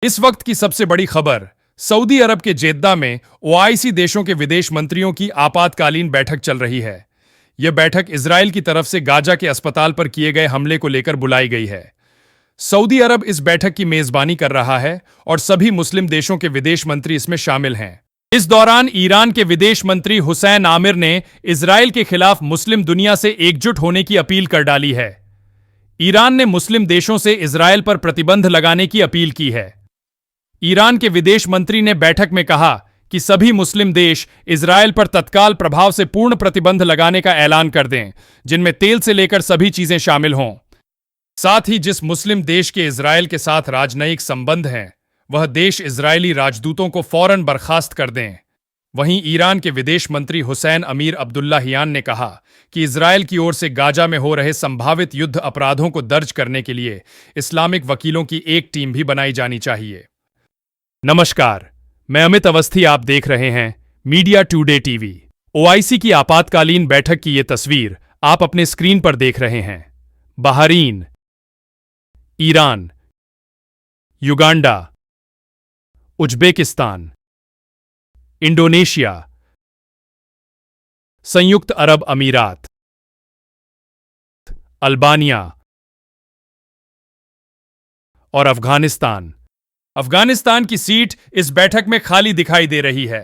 इस वक्त की सबसे बड़ी खबर, सऊदी अरब के जेद्दा में ओआईसी देशों के विदेश मंत्रियों की आपातकालीन बैठक चल रही है। यह बैठक इजराइल की तरफ से गाजा के अस्पताल पर किए गए हमले को लेकर बुलाई गई है। सऊदी अरब इस बैठक की मेजबानी कर रहा है और सभी मुस्लिम देशों के विदेश मंत्री इसमें शामिल हैं। इस दौरान ईरान के विदेश मंत्री हुसैन आमिर ने इजराइल के खिलाफ मुस्लिम दुनिया से एकजुट होने की अपील कर डाली है। ईरान ने मुस्लिम देशों से इजराइल पर प्रतिबंध लगाने की अपील की है। ईरान के विदेश मंत्री ने बैठक में कहा कि सभी मुस्लिम देश इजराइल पर तत्काल प्रभाव से पूर्ण प्रतिबंध लगाने का ऐलान कर दें, जिनमें तेल से लेकर सभी चीजें शामिल हों। साथ ही जिस मुस्लिम देश के इजराइल के साथ राजनयिक संबंध हैं, वह देश इजरायली राजदूतों को फौरन बर्खास्त कर दें। वहीं ईरान के विदेश मंत्री हुसैन अमीर अब्दुल्लाहियान ने कहा कि इजराइल की ओर से गाजा में हो रहे संभावित युद्ध अपराधों को दर्ज करने के लिए इस्लामिक वकीलों की एक टीम भी बनाई जानी चाहिए। नमस्कार, मैं अमित अवस्थी, आप देख रहे हैं मीडिया टुडे टीवी। ओआईसी की आपातकालीन बैठक की ये तस्वीर आप अपने स्क्रीन पर देख रहे हैं। Bahrain, Iran, Uganda, Uzbekistan, Indonesia, संयुक्त अरब अमीरात, अल्बानिया और अफगानिस्तान। अफगानिस्तान की सीट इस बैठक में खाली दिखाई दे रही है।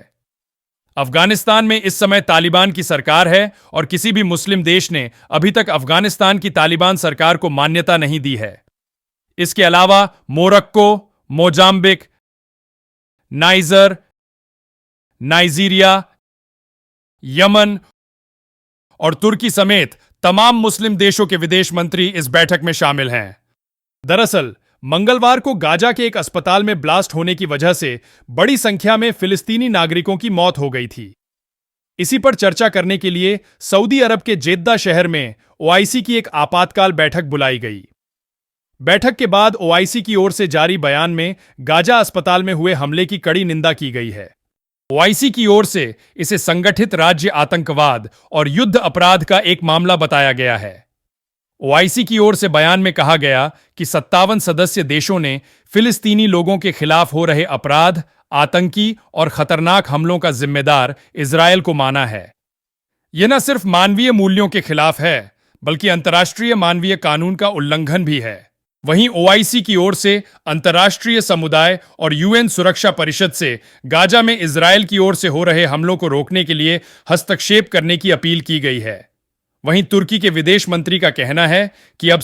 अफगानिस्तान में इस समय तालिबान की सरकार है और किसी भी मुस्लिम देश ने अभी तक अफगानिस्तान की तालिबान सरकार को मान्यता नहीं दी है। इसके अलावा Morocco, Mozambique, niger, Nigeria, Yemen और तुर्की समेत तमाम मुस्लिम देशों के विदेश मंत्री इस बैठक में शामिल हैं। दरअसल मंगलवार को गाजा के एक अस्पताल में ब्लास्ट होने की वजह से बड़ी संख्या में फिलिस्तीनी नागरिकों की मौत हो गई थी। इसी पर चर्चा करने के लिए सऊदी अरब के जेद्दा शहर में ओआईसी की एक आपातकाल बैठक बुलाई गई। बैठक के बाद ओआईसी की ओर से जारी बयान में गाजा अस्पताल में हुए हमले की कड़ी निंदा की गई है। ओआईसी की ओर से इसे संगठित राज्य आतंकवाद और युद्ध अपराध का एक मामला बताया गया है। ओआईसी की ओर से बयान में कहा गया कि 57 सदस्य देशों ने फिलिस्तीनी लोगों के खिलाफ हो रहे अपराध, आतंकी और खतरनाक हमलों का जिम्मेदार इजरायल को माना है। यह न सिर्फ मानवीय मूल्यों के खिलाफ है, बल्कि अंतर्राष्ट्रीय मानवीय कानून का उल्लंघन भी है। वहीं ओआईसी की ओर से अंतर्राष्ट्रीय समुदाय और यूएन सुरक्षा परिषद से गाजा में इजरायल की ओर से हो रहे हमलों को रोकने के लिए हस्तक्षेप करने की अपील की गई है। वहीं तुर्की के विदेश मंत्री का कहना है कि अब